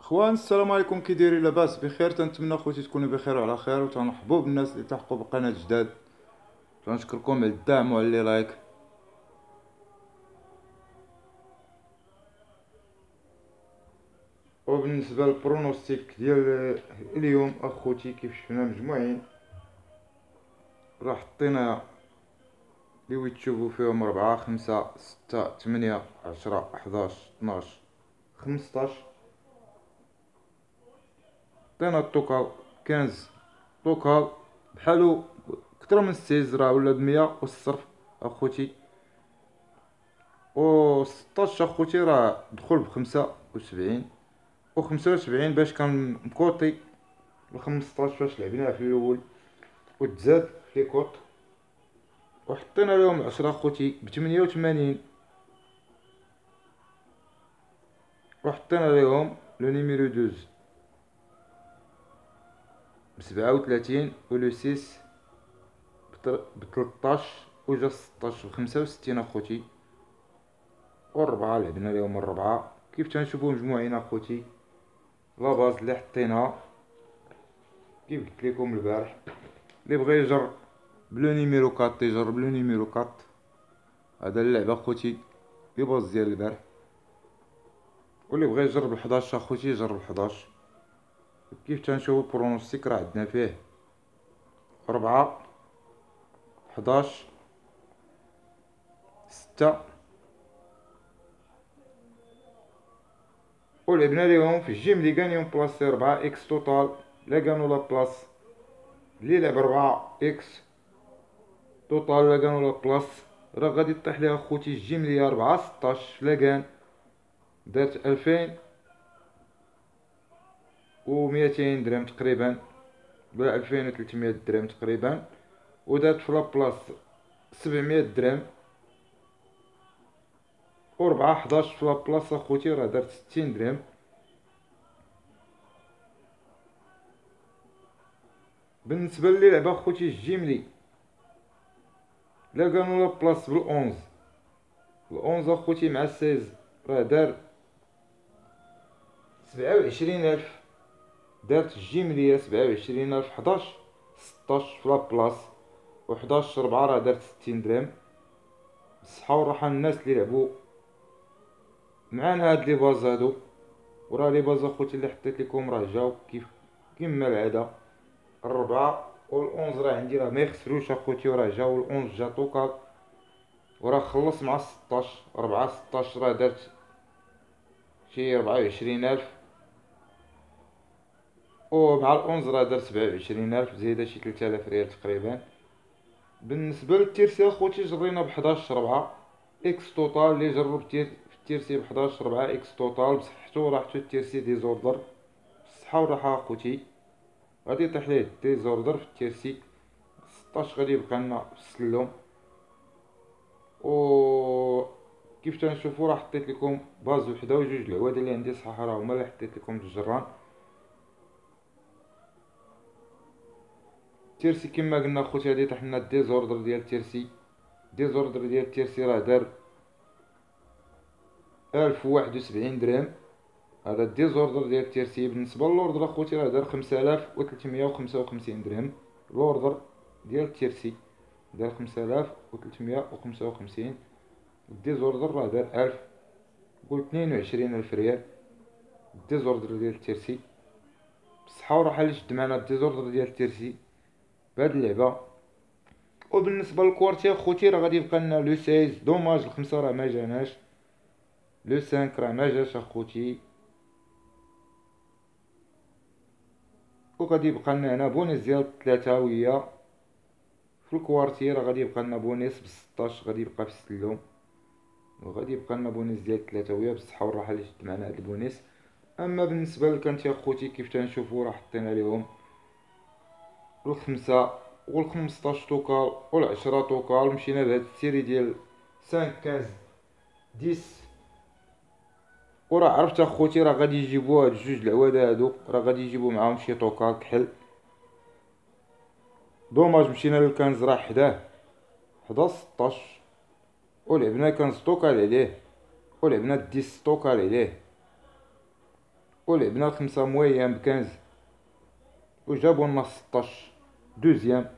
خوان السلام عليكم، كي دايرين؟ لاباس بخير؟ تنتمنى خوتي تكونوا بخير وعلى خير، وتنرحبوا بالناس اللي تحقوا بقناه جداد. تنشكركم على الدعم وعلى لي لايك. وبالنسبه للبرونوستيك ديال اليوم اخوتي، كيف شفنا مجموعين راه حطينا اللي وي تشوفوا فيهم 4 5 6 8 10 11 12 15. حطينا الطوكال 15 طوكال بحالو كتر من 16 راه ولا ب100 والصرف اخوتي. و 16 اخوتي راه دخل ب75 و75 باش كان مكوطي ل15 فاش لعبناه في الاول وتزاد في لي كوط. وحطينا لهم 10 اخوتي ب88. وحطينا لهم لو نيميرو 12 ب37 و لو 6 ب13 و جا 16 ب65 اخوتي. والربعة لعبنا لهم الربعة كيف تنشوفوا مجموعين اخوتي. لاباز اللي حطيناها كيف قلت لكم البارح، اللي بغى يجرب بلو نيميرو 4 يجرب لو نيميرو 4. هذا اللعبة اخوتي لي باز ديال البارح. واللي بغى يجرب ال11 اخوتي يجرب ال11. كيف تنشوفوا البرونوستيك راه عندنا فيه 4 11 6. ولعبنا ليهم في الجيم اللي كانيهم بلاصي 4 اكس توتال. لا كانوا لا بلاص اللي لعب 4 اكس توتال لا كانوا لا بلاص راه غادي طيح ليها اخوتي الجيم اللي 4 16 لا كان دارت 2200 درهم تقريبا ولا 2300 درهم تقريبا. ودارت في لابلاص 700 درهم. و4 11 في لابلاص اخوتي راه دارت 60 درهم. بالنسبه لي لعبه اخوتي الجيملي لا كانوا لا بلاص بال11 ال11 اخوتي مع 16 راه دار 27000. دارت الجيمليه 27000. 11 16 في لابلاص و11 4 راه دارت 60 درهم. بالصحه والراحه الناس اللي لعبوا معانا هاد لي باز هادو. وراه لي باز اخوتي اللي حطيت لكم راه جاو كيف كما العاده. الربعة والأونز راه عندي راه ما يخسروش اخوتي، وراه جاو الأونز جا طوكال وراه خلص مع 16. 4 16 راه دارت شي 24000. ومع الأونز راه دار 27000 زايدة شي 3000 ريال تقريبا. بالنسبة للتيرسي اخوتي جرينا ب11 4 اكس توتال. اللي جرب في التيرسي ب11 4 اكس توتال بصحتو راحتو التيرسي ديزوردر. بالصحة والراحة اخوتي غادي يطيح ليه ديزوردر في التيرسي. 16 غادي يبقى لنا في السلم. و كيف تنشوفوا راه حطيت لكم باز وحده وجوج العواد اللي عندي صحاح راه هما اللي حطيت لكم الجران. تيرسي كما قلنا خوتي غادي يطيح لنا ديزوردر ديال تيرسي. ديزوردر ديال تيرسي راه دار 1071 درهم. هذا الديزوردر ديال تيرسي. بالنسبه للوردر اخوتي راه دار 5355 درهم. الاوردر ديال تيرسي دار 5355. الديزوردر راه دار 1000 قول 22000 ريال. الديزوردر ديال تيرسي بصحة وراحة اللي شد معنا الديزوردر ديال تيرسي بهاد اللعبة. وبالنسبة للكوارتي اخوتي راه غادي يبقى لنا لو 16. دوماج الخمسة راه ما جاناش. لو 5 راه ما جاش اخوتي. وغادي يبقى لنا هنا بونيس ديال 3 وهي في الكوارتي راه غادي يبقى لنا بونيس ب16 غادي يبقى في السلم. وغادي يبقى لنا بونيس ديال 3 وهي بالصحة والراحة اللي شد معنا هاد البونيس. اما بالنسبة للكانتي اخوتي كيف تنشوفوا راه حطينا ليهم الخمسة والخمسطاش توكال والعشرة توكال. مشينا بهاد السيري ديال 5 15 10. وراه عرفت اخوتي راه غادي يجيبوا هاد جوج العواد هادو راه غادي يجيبوا معاهم شي توكال كحل. دوماج مشينا للكنز راه حداه حدا 16 ولعبنا كنز توكال عليه ولعبنا 10 توكال عليه. ولعبنا الخمسة مويان بكنز، وجابو لنا 16 دوزيام.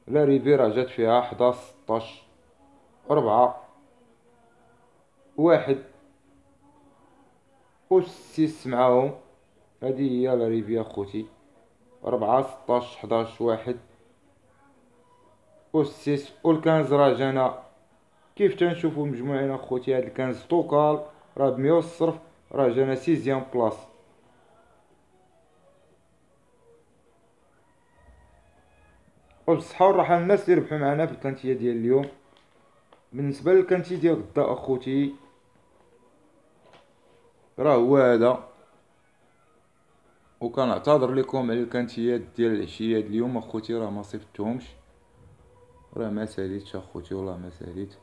لا ريفيرا جات فيها 11 16 4 1 و 6 معاهم. هادي هي لا ريفي اخوتي، 4 16 11 1 و 6 و الكنز. راه جانا كيف تنشوفو مجموعين اخوتي. هاد الكنز طوكال راه ب100 والصرف، راه جانا 6 بلاص. وبصحة والراحة للناس اللي ربحو معنا في الكانتيه ديال اليوم. بالنسبة للكانتي ديال غدا اخوتي راه هو هذا، وكنعتذر لكم على الكانتيات ديال العشية ديال اليوم اخوتي، راه ما صيفطتهمش، راه ما ساليتش اخوتي، والله ما ساليت.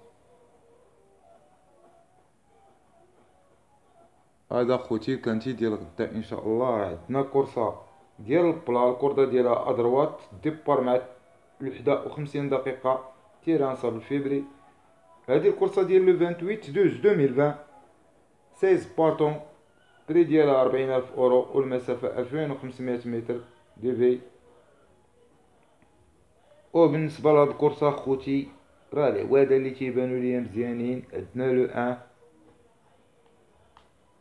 هذا اخوتي الكانتي ديال غدا ان شاء الله. عندنا كورسة ديال البلا، الكوردة ديالها ادروات ديبار مع 51 دقيقة تيران صاب الفيبري. هذه الكورسة ديال لو 28/12/2020، 16 بارطون، بري ديالها 40,000 اورو، والمسافة 2500 متر دي في. وبالنسبة لهاد الكورسة خوتي راه العوادة اللي تيبانو ليا مزيانين. عندنا لو ان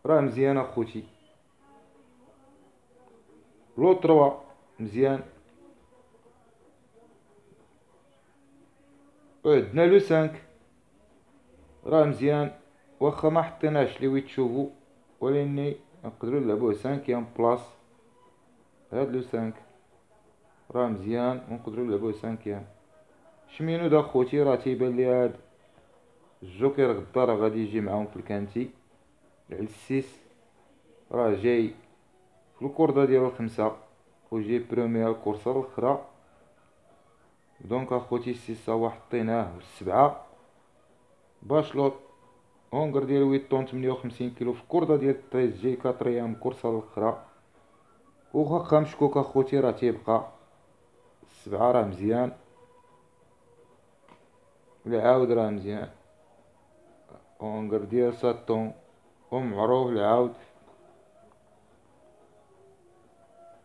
راه مزيان اخوتي، لو 3 مزيان، وعندنا لو 5 راه مزيان، واخا ما حطيناش لي ويت تشوفو، ولكن نقدروا نلعبوه 5 بلاص. هاد لو 5 راه مزيان ونقدروا نلعبوه 5. شمينو دا خوتي راه تيبان لي هاد الجوكر غدا راه غادي يجي معاهم في الكانتي. العلسيس راه جاي في الكوردة ديال الخمسة، وجاي برومي الكورسة الاخرى. دونك اخوتي السيسة هو حطيناه، والسبعة باشلوط هونغر ديال 8 طون 58 كيلو في الكوردة ديال 13 جاي كاتريام الكورسة الاخرى. وخا مشكوك اخوتي راه تيبقى السبعة راه مزيان، العاود راه مزيان، هونغر ديال 7 طون ومعروف العاود.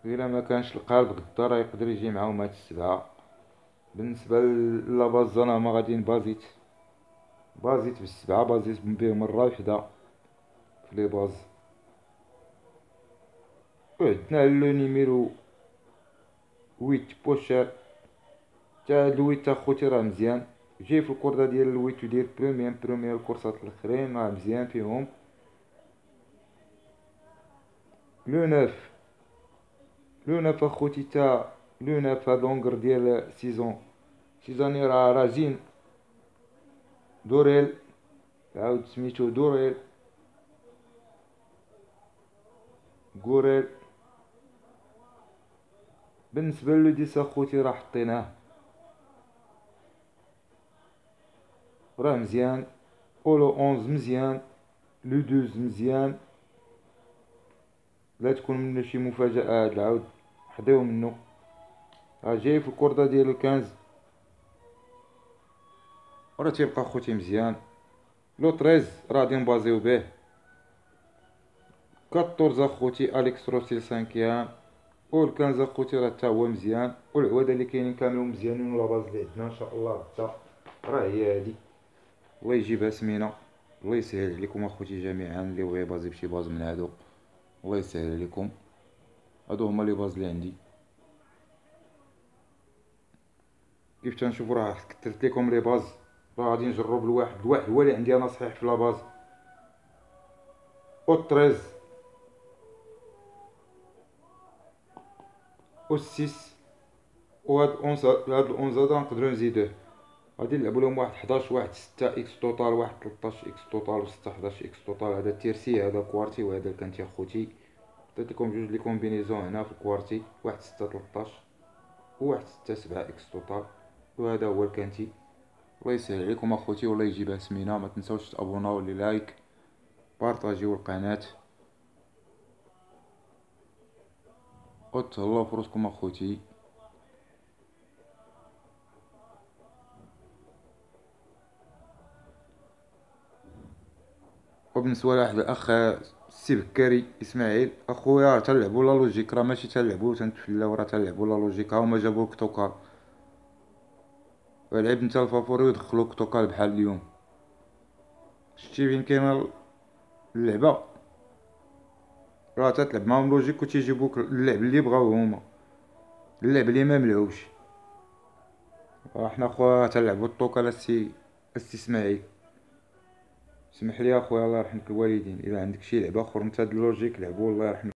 إلا ما كانش القلب غدا راه يقدر يجي معاهم هاد السبعة. بالنسبة لاباز انا ما غادي نبازيت، بازيت بالسبعة، بازيت بيه مرة وحدة في لي باز. وعندنا لو نيميرو 8 بوشير، تا هاد الويت اخوتي راه مزيان، جاي في الكوردة ديال الويت وديال بروميير الكورسات الاخرين راه مزيان فيهم. لو 9 لو 9 اخوتي، تا لو 9 هاد لونغر ديال سيزوني راه زين. دوريل عاود سميتو دوريل غوريل. بالنسبة لو 10 اخوتي راه حطيناه راه مزيان، ولو 11 مزيان، لو 12 مزيان. لا تكون منه شي مفاجأة هاد العاود حضيو منه. راه جاي في الكوردة ديال الكنز، وراه تيبقى خوتي مزيان. لو 13 راه غادي نبازيو به. 14 اخوتي اليكس روسيل 5. والكنز اخوتي راه تا هو مزيان، والعوادة اللي كاينين كاملين مزيانين، ولا باز اللي عندنا ان شاء الله غدا راه هي هادي. الله يجيبها سمينة، الله يسهل عليكم اخوتي جميعا اللي بغا يبازي بشي باز من هادو، الله يسهل عليكم. هادو هما لي باز اللي عندي. كيف تنشوفوا راه كثرت لكم لي باز، راه غادي نجرب الواحد هو اللي عندي انا صحيح في لاباز. او 13 او 6 وهاد 11، هاد 11 هذا نقدروا نزيدوه. غادي نلعبوا لهم واحد 11 واحد 6 اكس توتال، واحد 13 اكس توتال، و 6 11 اكس توتال. هذا تيرسي، هذا كوارتي، وهذا الكانتي اخوتي. درت لكم جوج لي كومبينيزون هنا في الكوارتي، واحد 6 13 وواحد 6 7 اكس توتال، وهذا هو الكانتي. الله يسهل عليكم اخوتي، والله يجيبها سمينه. ما تنساوش تابوناو لي لايك، بارطاجيو القناه، وتهلاو فروسكم اخوتي. وبالنسبه لواحد الاخ السي بكاري اسماعيل، اخويا تلعبوا لا لوجيك، راه ماشي تلعبوا تنتفلاو، راه تلعبوا لا لوجيك. ها هما جابوك توكال، ولعب انت الفافوري ودخلوك توكال بحال اليوم. شتي فين كاينه اللعبه؟ راه تتلعب معاهم لوجيك وتيجيبوك اللعب اللي بغاو هما، اللعب اللي ما ملعوبش. حنا خويا تلعبوا الطوكال السي اسماعيل. اسمح لي اخويا الله يرحم الوالدين، الا عندك شي لعبه اخرى نتا د اللوجيك لعبوا الله يرحم